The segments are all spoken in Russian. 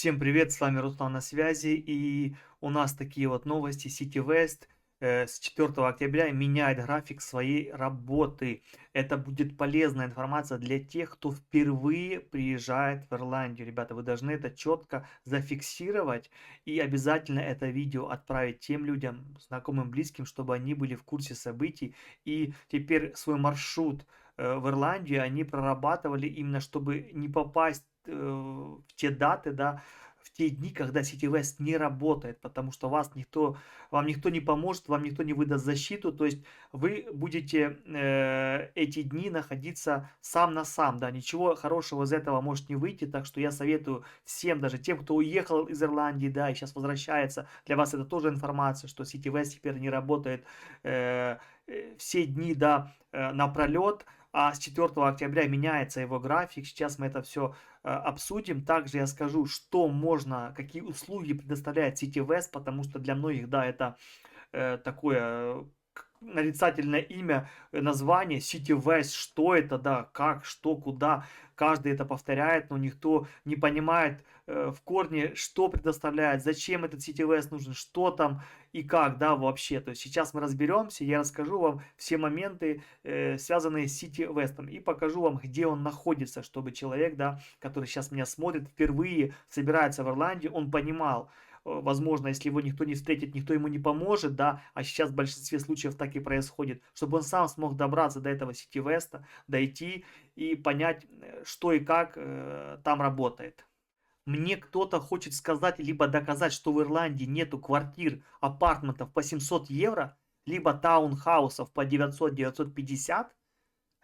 Всем привет, с вами Руслан на связи, и у нас такие вот новости. City West с 4 октября меняет график своей работы. Это будет полезная информация для тех, кто впервые приезжает в Ирландию. Ребята, вы должны это четко зафиксировать и обязательно это видео отправить тем людям, знакомым, близким, чтобы они были в курсе событий. И теперь свой маршрут в Ирландию они прорабатывали именно, чтобы не попасть в те даты, да, в те дни, когда City West не работает, потому что вам никто не поможет, вам никто не выдаст защиту, то есть вы будете эти дни находиться сам на сам, да, ничего хорошего из этого может не выйти, так что я советую всем, даже тем, кто уехал из Ирландии, да, и сейчас возвращается, для вас это тоже информация, что City West теперь не работает все дни, да, напролет, а с 4 октября меняется его график. Сейчас мы это все обсудим. Также я скажу, что можно, какие услуги предоставляет City West, потому что для многих, да, это такое нарицательное имя, название City West, что это, да, как, что, куда, каждый это повторяет, но никто не понимает в корне, что предоставляет, зачем этот City West нужен, что там и как, да, вообще. То есть сейчас мы разберемся, я расскажу вам все моменты, связанные с City West, и покажу вам, где он находится, чтобы человек, да, который сейчас меня смотрит, впервые собирается в Ирландию, он понимал, возможно, если его никто не встретит, никто ему не поможет, да, а сейчас в большинстве случаев так и происходит, чтобы он сам смог добраться до этого City West, дойти и понять, что и как там работает. Мне кто-то хочет сказать, либо доказать, что в Ирландии нету квартир, апартментов по 700 евро, либо таунхаусов по 900-950.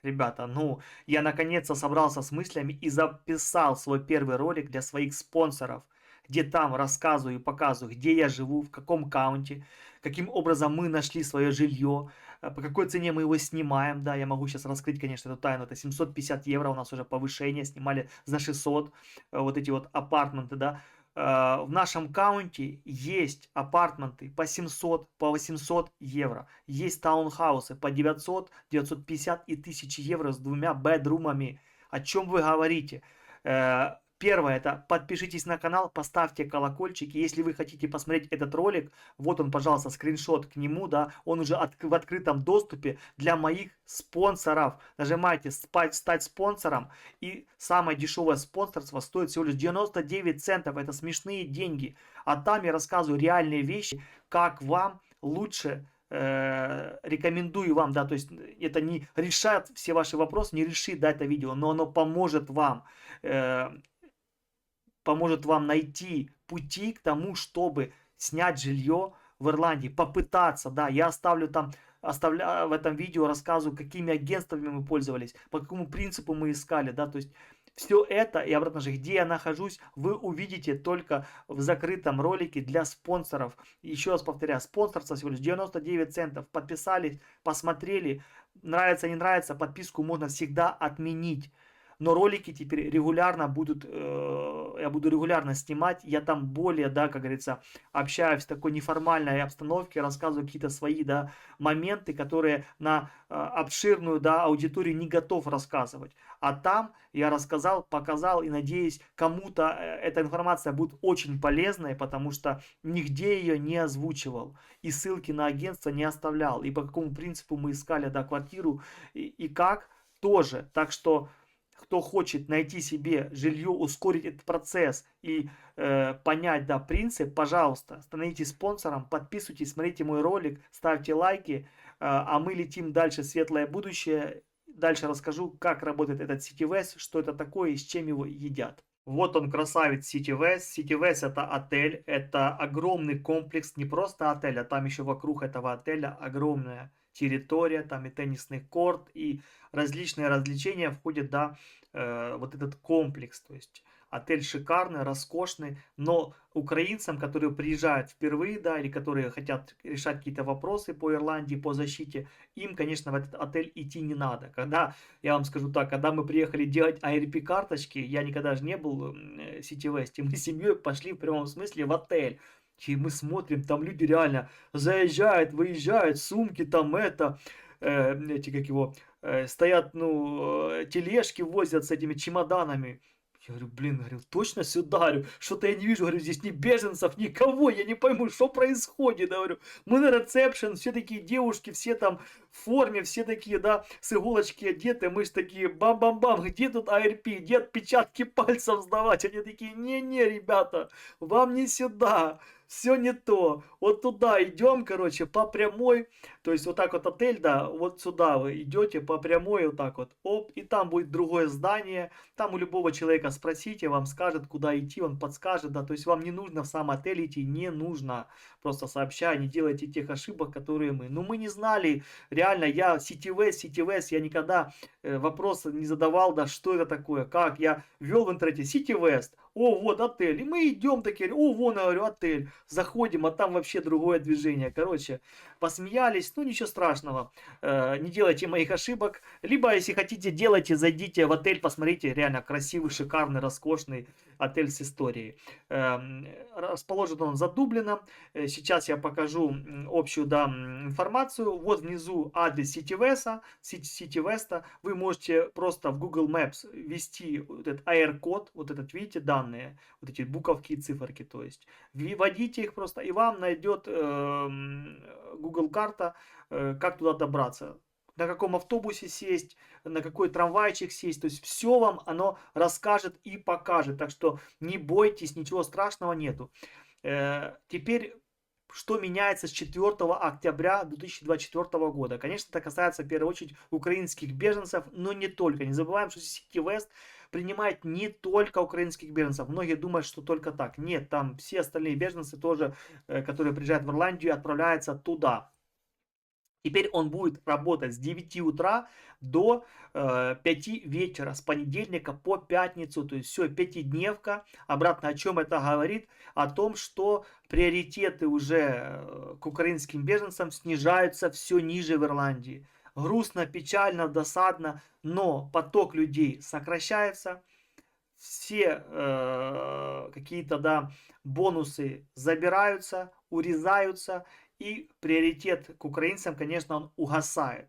Ребята, ну, я наконец-то собрался с мыслями и записал свой первый ролик для своих спонсоров, где там рассказываю и показываю, где я живу, в каком каунте, каким образом мы нашли свое жилье, по какой цене мы его снимаем. Да, я могу сейчас раскрыть, конечно, эту тайну. Это 750 евро, у нас уже повышение, снимали за 600 вот эти вот апартменты, да. В нашем каунте есть апартменты по 700, по 800 евро. Есть таунхаусы по 900, 950 и 1000 евро с двумя бедрумами. О чем вы говорите? Первое, это подпишитесь на канал, поставьте колокольчик. И если вы хотите посмотреть этот ролик, вот он, пожалуйста, скриншот к нему, да, он уже в открытом доступе для моих спонсоров. Нажимайте «Стать спонсором», и самое дешевое спонсорство стоит всего лишь 99 центов. Это смешные деньги. А там я рассказываю реальные вещи, как вам лучше рекомендую вам, да, то есть это не решает все ваши вопросы, не решит, да, это видео, но оно поможет вам найти пути к тому, чтобы снять жилье в Ирландии, попытаться, да, я оставляю в этом видео, рассказываю, какими агентствами мы пользовались, по какому принципу мы искали, да, то есть все это и обратно же, где я нахожусь, вы увидите только в закрытом ролике для спонсоров. Еще раз повторяю, спонсорство всего лишь 99 центов. Подписались, посмотрели, нравится, не нравится, подписку можно всегда отменить. Но ролики теперь регулярно будут, я буду регулярно снимать, я там более, да, как говорится, общаюсь в такой неформальной обстановке, рассказываю какие-то свои, да, моменты, которые на обширную, да, аудиторию не готов рассказывать. А там я рассказал, показал и надеюсь, кому-то эта информация будет очень полезной, потому что нигде ее не озвучивал и ссылки на агентство не оставлял, и по какому принципу мы искали, да, квартиру и как тоже. Так что кто хочет найти себе жилье, ускорить этот процесс и понять, да, принцип, пожалуйста, становитесь спонсором, подписывайтесь, смотрите мой ролик, ставьте лайки, а мы летим дальше в светлое будущее. Дальше расскажу, как работает этот City West, что это такое и с чем его едят. Вот он, красавец City West. City West это отель, это огромный комплекс, не просто отель, а там еще вокруг этого отеля огромная территория, там и теннисный корт, и различные развлечения входят, да, вот этот комплекс. То есть отель шикарный, роскошный, но украинцам, которые приезжают впервые, да, или которые хотят решать какие-то вопросы по Ирландии, по защите, им, конечно, в этот отель идти не надо. Когда, я вам скажу так, когда мы приехали делать ARP-карточки, я никогда же не был в City West, и мы с семьей пошли в прямом смысле в отель. И мы смотрим, там люди реально заезжают, выезжают, сумки там эти, как его, стоят, ну, тележки возят с этими чемоданами. Я говорю, блин, говорю, точно сюда, говорю, что-то я не вижу, говорю, здесь ни беженцев, никого, я не пойму, что происходит, говорю. Мы на ресепшн, все такие девушки, все там в форме, все такие, да, с иголочки одеты, мы же такие, бам-бам-бам, где тут АРП, где отпечатки пальцев сдавать? Они такие, не-не, ребята, вам не сюда, все не то, вот туда идем, короче, по прямой, то есть вот так вот отель, да, вот сюда вы идете по прямой, вот так вот, оп, и там будет другое здание, там у любого человека спросите, вам скажет, куда идти, он подскажет, да, то есть вам не нужно в сам отель идти, не нужно, просто сообщай, не делайте тех ошибок, которые мы. Ну, мы не знали, реально, я CityWest, я никогда вопрос не задавал, да, что это такое, как, я ввел в интернете CityWest, о, вот отель, и мы идем такие, о, вон, я говорю, отель, заходим, а там вообще другое движение, короче, посмеялись, ну, ничего страшного, не делайте моих ошибок, либо, если хотите, делайте, зайдите в отель, посмотрите, реально красивый, шикарный, роскошный отель с историей. Расположен он за Дублином. Сейчас я покажу общую, да, информацию. Вот внизу адрес Сити-Веста. Вы можете просто в Google Maps ввести вот этот AR-код, вот этот, видите, данные, вот эти буковки и циферки, то есть. Вводите их просто, и вам найдет Google карта, как туда добраться, на каком автобусе сесть, на какой трамвайчик сесть. То есть все вам оно расскажет и покажет. Так что не бойтесь, ничего страшного нету. Теперь, что меняется с 4 октября 2024 года? Конечно, это касается в первую очередь украинских беженцев, но не только. Не забываем, что CityWest принимает не только украинских беженцев. Многие думают, что только так. Нет, там все остальные беженцы тоже, которые приезжают в Ирландию, отправляются туда. Теперь он будет работать с 9 утра до 5 вечера, с понедельника по пятницу. То есть все, пятидневка. Обратно о чем это говорит? О том, что приоритеты уже к украинским беженцам снижаются все ниже в Ирландии. Грустно, печально, досадно, но поток людей сокращается. Все какие-то, да, бонусы забираются, урезаются. И приоритет к украинцам, конечно, он угасает.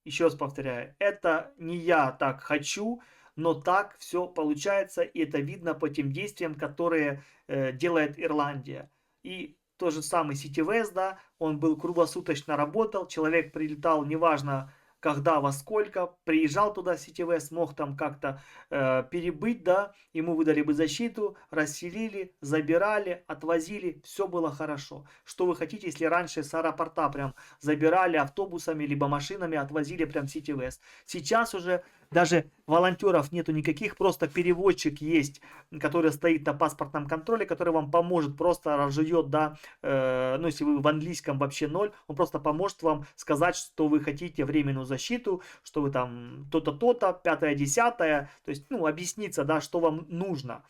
Еще раз повторяю, это не я так хочу, но так все получается, и это видно по тем действиям, которые делает Ирландия. И тот же самый CityWest, да, он был круглосуточно работал, человек прилетал, неважно когда, во сколько, приезжал туда CityWest, мог там как-то перебыть, да, ему выдали бы защиту, расселили, забирали, отвозили, все было хорошо. Что вы хотите, если раньше с аэропорта прям забирали автобусами, либо машинами, отвозили прям CityWest. Сейчас уже даже волонтеров нету никаких, просто переводчик есть, который стоит на паспортном контроле, который вам поможет, просто разжует, да, ну если вы в английском вообще ноль, он просто поможет вам сказать, что вы хотите временную защиту, что вы там то-то, то-то, пятое, десятое, то есть, ну, объясниться, да, что вам нужно.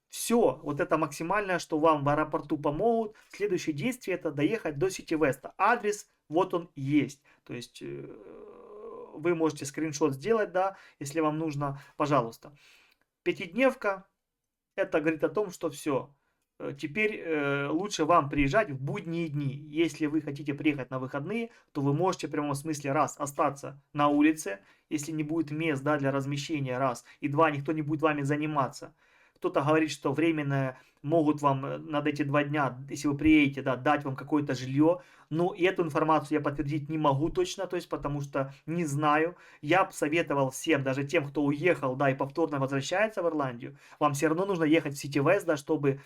Все, вот это максимальное, что вам в аэропорту помогут. Следующее действие это доехать до CityWest. Адрес, вот он есть. То есть вы можете скриншот сделать, да, если вам нужно, пожалуйста. Пятидневка, это говорит о том, что все. Теперь лучше вам приезжать в будние дни. Если вы хотите приехать на выходные, то вы можете в прямом смысле раз остаться на улице, если не будет мест, да, для размещения, раз, и два, никто не будет вами заниматься. Кто-то говорит, что временно могут вам над эти 2 дня, если вы приедете, да, дать вам какое-то жилье. Но и эту информацию я подтвердить не могу точно, то есть потому что не знаю. Я бы советовал всем, даже тем, кто уехал, да, и повторно возвращается в Ирландию, вам все равно нужно ехать в CityWest, да, чтобы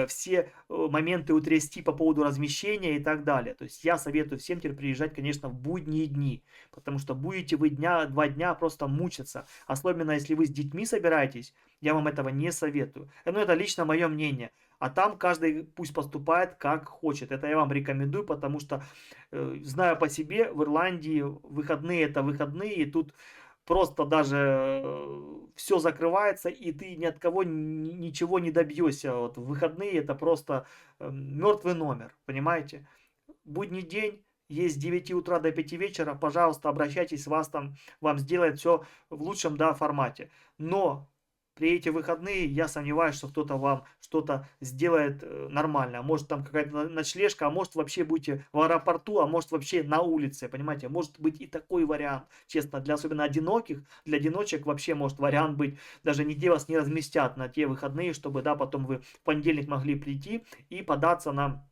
все моменты утрясти по поводу размещения и так далее. То есть я советую всем теперь приезжать, конечно, в будние дни, потому что будете вы 2 дня просто мучиться. Особенно если вы с детьми собираетесь, я вам этого не советую. Но это лично мое мнение. А там каждый пусть поступает как хочет. Это я вам рекомендую, потому что, знаю по себе, в Ирландии выходные это выходные, и тут просто даже все закрывается, и ты ни от кого ничего не добьешься. Вот в выходные это просто мертвый номер, понимаете? Будний день. Есть с 9 утра до 5 вечера, пожалуйста, обращайтесь, вам сделают все в лучшем, да, формате. Но Приедете в выходные, я сомневаюсь, что кто-то вам что-то сделает нормально. Может там какая-то ночлежка, а может вообще будете в аэропорту, а может вообще на улице, понимаете? Может быть и такой вариант, честно, для особенно одиноких, для одиночек вообще может вариант быть, даже нигде вас не разместят на те выходные, чтобы, да, потом вы в понедельник могли прийти и податься на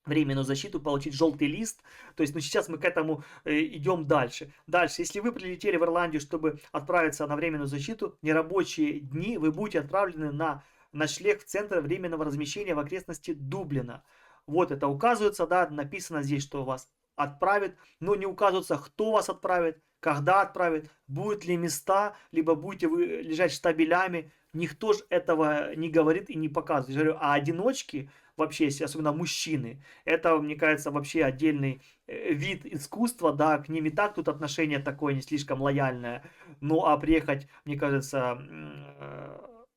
временную защиту, получить желтый лист. То есть, ну, сейчас мы к этому идем дальше. Дальше, если вы прилетели в Ирландию, чтобы отправиться на временную защиту, нерабочие дни вы будете отправлены на ночлег в центр временного размещения в окрестности Дублина. Вот это указывается, да, написано здесь, что вас отправят, но не указывается, кто вас отправит, когда отправит, будут ли места, либо будете вы лежать штабелями. Никто же этого не говорит и не показывает. Я говорю, а одиночки, вообще, особенно мужчины, это, мне кажется, вообще отдельный вид искусства, да, к ним и так тут отношение такое не слишком лояльное. Ну, а приехать, мне кажется,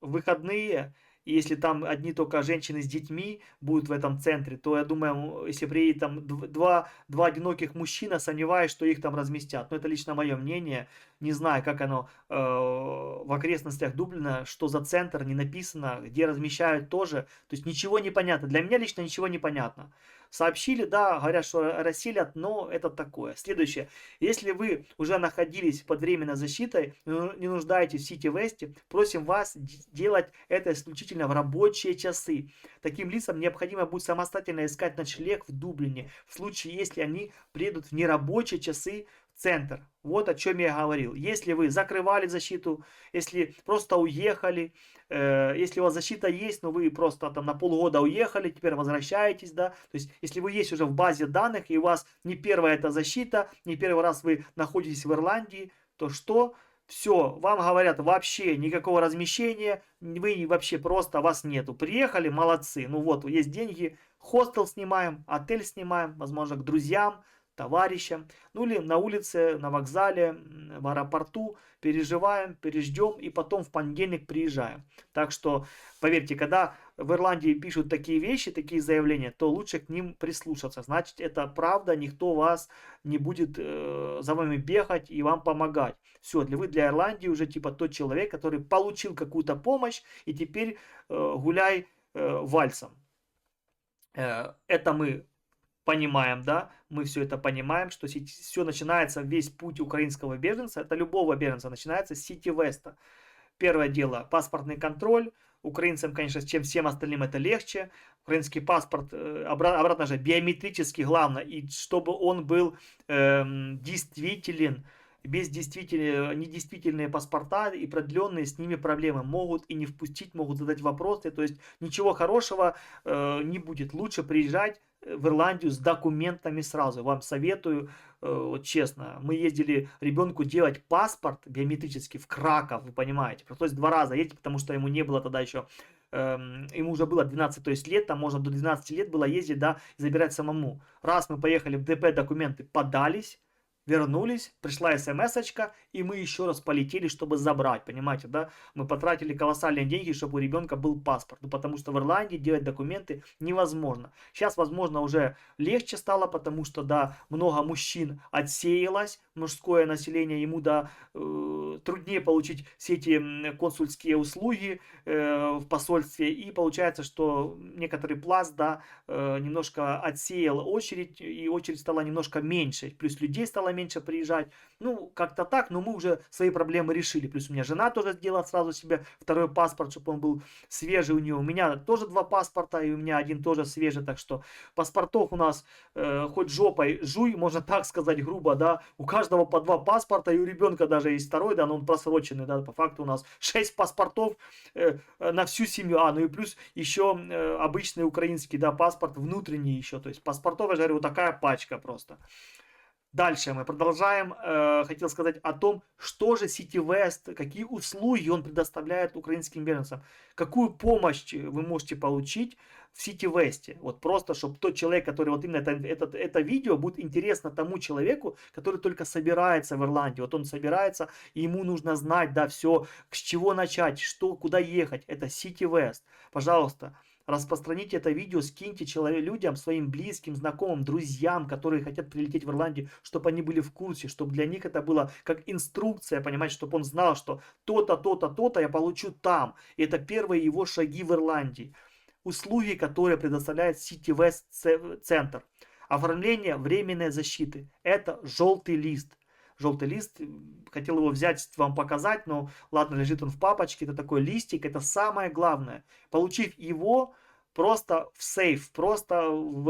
в выходные, и если там одни только женщины с детьми будут в этом центре, то я думаю, если приедет там два одиноких мужчина, сомневаюсь, что их там разместят. Но это лично мое мнение. Не знаю, как оно в окрестностях Дублина, что за центр, не написано, где размещают тоже. То есть ничего не понятно. Для меня лично ничего не понятно. Сообщили, да, говорят, что расселят, но это такое. Следующее. Если вы уже находились под временной защитой, не нуждаетесь в Сити Весте, просим вас делать это исключительно в рабочие часы. Таким лицам необходимо будет самостоятельно искать ночлег в Дублине, в случае, если они приедут в нерабочие часы в центр. Вот о чем я говорил. Если вы закрывали защиту, если просто уехали, если у вас защита есть, но вы просто там на полгода уехали, теперь возвращаетесь, да, то есть если вы есть уже в базе данных, и у вас не первая эта защита, не первый раз вы находитесь в Ирландии, то что? Все, вам говорят вообще никакого размещения, вы вообще просто, вас нету. Приехали, молодцы, ну вот, есть деньги, хостел снимаем, отель снимаем, возможно, к друзьям, товарищам, ну или на улице, на вокзале, в аэропорту, переживаем, переждем и потом в понедельник приезжаем. Так что, поверьте, когда в Ирландии пишут такие вещи, такие заявления, то лучше к ним прислушаться. Значит, это правда, никто вас не будет за вами бегать и вам помогать. Все, вы для Ирландии уже типа тот человек, который получил какую-то помощь и теперь гуляй вальсом. Это мы понимаем, да, мы все это понимаем, что все начинается, весь путь украинского беженца, это любого беженца, начинается с Сити Веста. Первое дело, паспортный контроль. Украинцам, конечно, чем всем остальным это легче. Украинский паспорт, обратно же, биометрический, главное, и чтобы он был действителен. Без недействительные паспорта и продленные, с ними проблемы. Могут и не впустить, могут задать вопросы. То есть ничего хорошего не будет. Лучше приезжать в Ирландию с документами сразу. Вам советую, вот честно. Мы ездили ребенку делать паспорт биометрический в Краков, вы понимаете. Пришлось 2 раза ездить, потому что ему не было тогда еще ему уже было 12, то есть лет, там можно до 12 лет было ездить, да, и забирать самому. Раз мы поехали в ДП, документы подались, вернулись, пришла смс-очка, и мы еще раз полетели, чтобы забрать, понимаете, да? Мы потратили колоссальные деньги, чтобы у ребенка был паспорт, ну, потому что в Ирландии делать документы невозможно. Сейчас, возможно, уже легче стало, потому что, да, много мужчин отсеялось, мужское население, ему, да, труднее получить все эти консульские услуги в посольстве, и получается, что некоторый пласт, да, немножко отсеял очередь, и очередь стала немножко меньше, плюс людей стало меньше приезжать, ну, как-то так, но мы уже свои проблемы решили, плюс у меня жена тоже сделала сразу себе второй паспорт, чтобы он был свежий у нее, у меня тоже 2 паспорта, и у меня один тоже свежий, так что паспортов у нас хоть жопой жуй, можно так сказать грубо, да, у каждого по 2 паспорта, и у ребенка даже есть второй, да, но он просроченный, да, по факту у нас 6 паспортов на всю семью, ну и плюс еще обычный украинский, да, паспорт внутренний еще, то есть паспортов, я же говорю, вот такая пачка просто. Дальше мы продолжаем. Хотел сказать о том, что же Сити Вест, какие услуги он предоставляет украинским беженцам. Какую помощь вы можете получить в Сити Весте. Вот просто, чтобы тот человек, который вот именно это видео будет интересно тому человеку, который только собирается в Ирландии. Вот он собирается, и ему нужно знать, да, все, с чего начать, что, куда ехать. Это Сити Вест. Пожалуйста. распространите это видео, скиньте людям, своим близким, знакомым, друзьям, которые хотят прилететь в Ирландию, чтобы они были в курсе, чтобы для них это было как инструкция, понимаете, чтобы он знал, что то-то, то-то, то-то я получу там. И это первые его шаги в Ирландии. Услуги, которые предоставляет City West Центр. Оформление временной защиты. Это желтый лист. Желтый лист, хотел его взять, вам показать, но ладно, лежит он в папочке. Это такой листик, это самое главное. Получив его, просто в сейф, просто в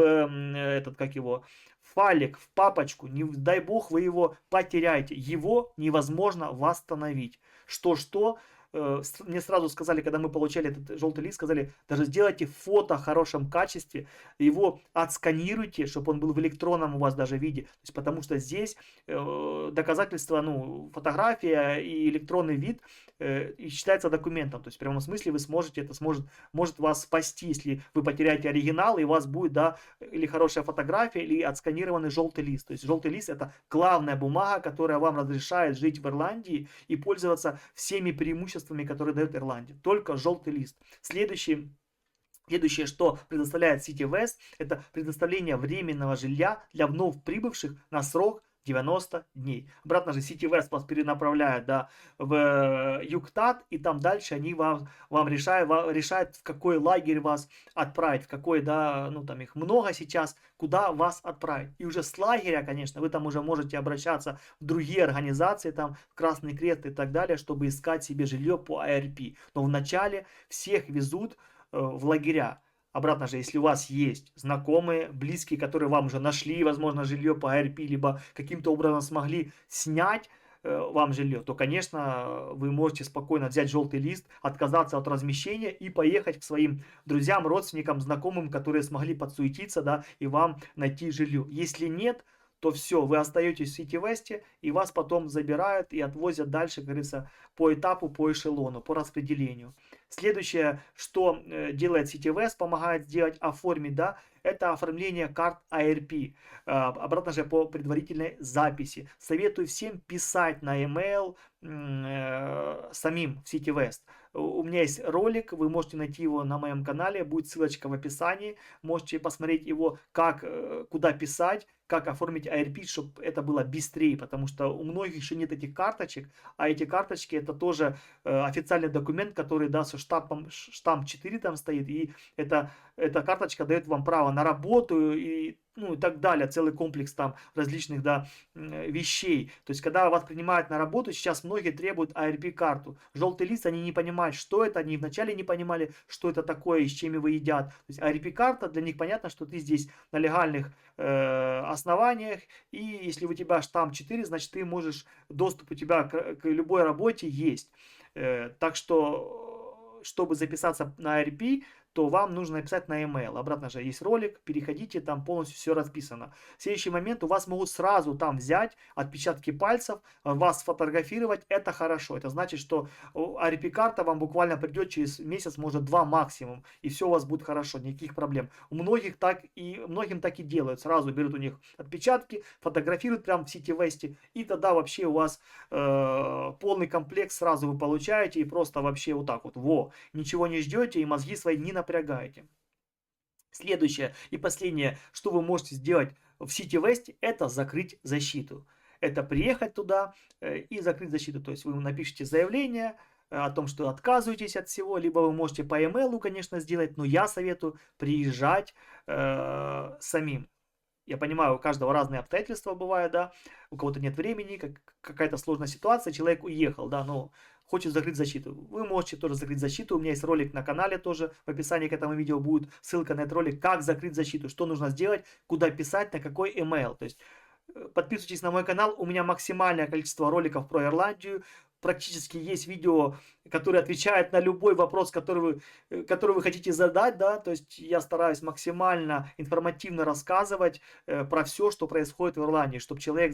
этот, как его, файлик, в папочку, не дай бог вы его потеряете. Его невозможно восстановить. Что-что, мне сразу сказали, когда мы получали этот желтый лист, сказали, даже сделайте фото в хорошем качестве, его отсканируйте, чтобы он был в электронном у вас даже виде. То есть, потому что здесь доказательство, ну, фотография и электронный вид и считается документом. То есть, в прямом смысле вы сможете, это может вас спасти, если вы потеряете оригинал, и у вас будет, да, или хорошая фотография, или отсканированный желтый лист. То есть, желтый лист это главная бумага, которая вам разрешает жить в Ирландии и пользоваться всеми преимуществами, которые дает Ирландия. Только желтый лист. Следующее, что предоставляет City West, это предоставление временного жилья для вновь прибывших на срок 90 дней. Обратно же City West вас перенаправляет, да, в Югтат, и там дальше они вам решают, в какой лагерь вас отправить, в какой, да, ну там их много сейчас, куда вас отправить. И уже с лагеря, конечно, вы там уже можете обращаться в другие организации, там Красный Крест и так далее, чтобы искать себе жилье по ARP. Но вначале всех везут в лагеря. Обратно же, если у вас есть знакомые, близкие, которые вам уже нашли, возможно, жилье по ARP, либо каким-то образом смогли снять вам жилье, то, конечно, вы можете спокойно взять желтый лист, отказаться от размещения и поехать к своим друзьям, родственникам, знакомым, которые смогли подсуетиться, да, и вам найти жилье. Если нет, то все, вы остаетесь в City West, и вас потом забирают и отвозят дальше, как говорится, по этапу, по эшелону, по распределению. Следующее, что делает City West, помогает сделать, оформить, да, это оформление карт ARP. Обратно же по предварительной записи. Советую всем писать на email самим в City West. У меня есть ролик, вы можете найти его на моем канале, будет ссылочка в описании. Можете посмотреть его, как, куда писать, как оформить ARP, чтобы это было быстрее, потому что у многих еще нет этих карточек, а эти карточки это тоже официальный документ, который, да, со штамп 4 там стоит, и эта карточка дает вам право на работу и, ну, и так далее, целый комплекс там различных, да, вещей. То есть, когда вас принимают на работу, сейчас многие требуют ARP-карту. Желтый лист, они не понимают, что это, они вначале не понимали, что это такое и с чем его едят. То есть, ARP-карта, для них понятно, что ты здесь на легальных основаниях, и если у тебя штамп 4, значит, ты можешь, доступ у тебя к любой работе есть. Так что, чтобы записаться на ARP, то вам нужно написать на email. Обратно же есть ролик, переходите, там полностью все расписано. В следующий момент у вас могут сразу там взять отпечатки пальцев, вас сфотографировать, это хорошо. Это значит, что ARP-карта вам буквально придет через месяц, может 2 максимум, и все у вас будет хорошо, никаких проблем. Многим так и делают, сразу берут у них отпечатки, фотографируют прямо в City West, и тогда вообще у вас полный комплект сразу вы получаете, и просто вообще вот так вот, ничего не ждете, и мозги свои не напрягаете. Следующее и последнее, что вы можете сделать в City West, это закрыть защиту. Это приехать туда и закрыть защиту. То есть вы напишите заявление о том, что отказываетесь от всего, либо вы можете по e-mail, конечно, сделать, но я советую приезжать самим. Я понимаю, у каждого разные обстоятельства бывают, да, у кого-то нет времени, какая-то сложная ситуация, человек уехал, да, но хочет закрыть защиту. Вы можете тоже закрыть защиту, у меня есть ролик на канале тоже, в описании к этому видео будет ссылка на этот ролик, как закрыть защиту, что нужно сделать, куда писать, на какой email. То есть подписывайтесь на мой канал, у меня максимальное количество роликов про Ирландию, практически есть видео, которые отвечают на любой вопрос, который вы хотите задать, да, то есть я стараюсь максимально информативно рассказывать про все, что происходит в Ирландии, чтобы человек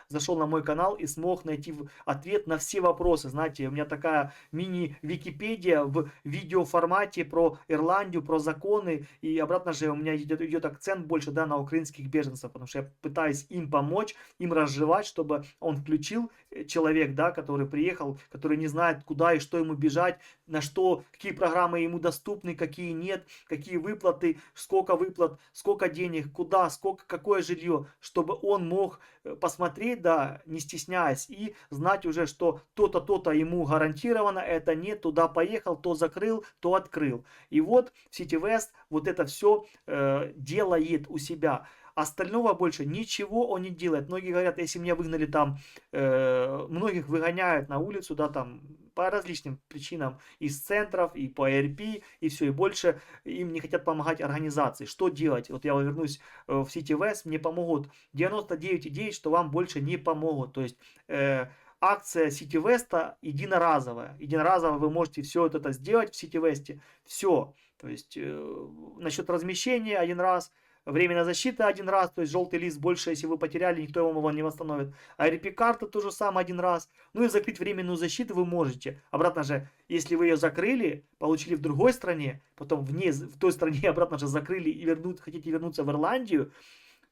зашел на мой канал и смог найти ответ на все вопросы. Знаете, у меня такая мини-википедия в видеоформате про Ирландию, про законы, и обратно же у меня идет акцент больше, да, на украинских беженцев, потому что я пытаюсь им помочь, им разжевать, чтобы он включил человек, да, который приехал, который не знает, куда и что ему бежать, на что, какие программы ему доступны, какие нет, какие выплаты, сколько выплат, сколько денег, куда, сколько, какое жилье, чтобы он мог посмотреть, да, не стесняясь, и знать уже, что то-то, то-то ему гарантировано, это нет, туда поехал, то закрыл, то открыл. И вот City West вот это все делает у себя. Остального больше ничего он не делает. Многие говорят, если меня выгнали там, многих выгоняют на улицу, да, там, по различным причинам, из центров, и по ERP, и все, и больше им не хотят помогать организации. Что делать? Вот я вернусь в City West, мне помогут 99,9, что вам больше не помогут. То есть, акция City West единоразовая. Единоразово вы можете все это сделать в City West. Все. То есть, насчет размещения один раз, временная защита один раз, то есть желтый лист больше, если вы потеряли, никто его не восстановит. А RP-карта то же самое один раз. Ну и закрыть временную защиту вы можете. Обратно же, если вы ее закрыли, получили в другой стране, потом в той стране обратно же закрыли и хотите вернуться в Ирландию,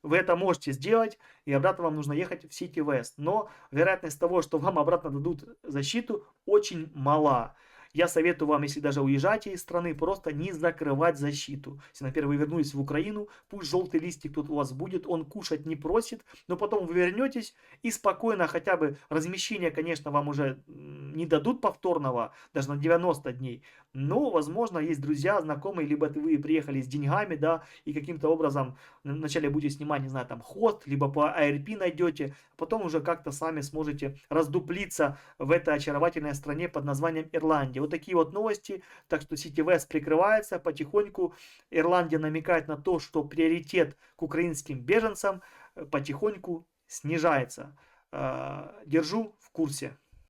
вы это можете сделать, и обратно вам нужно ехать в City West. Но вероятность того, что вам обратно дадут защиту, очень мала. Я советую вам, если даже уезжаете из страны, просто не закрывать защиту. Если, например, вы вернулись в Украину, пусть желтый листик тут у вас будет, он кушать не просит, но потом вы вернетесь и спокойно хотя бы размещение, конечно, вам уже не дадут повторного, даже на 90 дней, но, возможно, есть друзья, знакомые, либо вы приехали с деньгами, да, и каким-то образом вначале будете снимать, не знаю, там, хост, либо по ARP найдете, а потом уже как-то сами сможете раздуплиться в этой очаровательной стране под названием Ирландия. Вот такие вот новости. Так что City West прикрывается потихоньку. Ирландия намекает на то, что приоритет к украинским беженцам потихоньку снижается. Держу в курсе.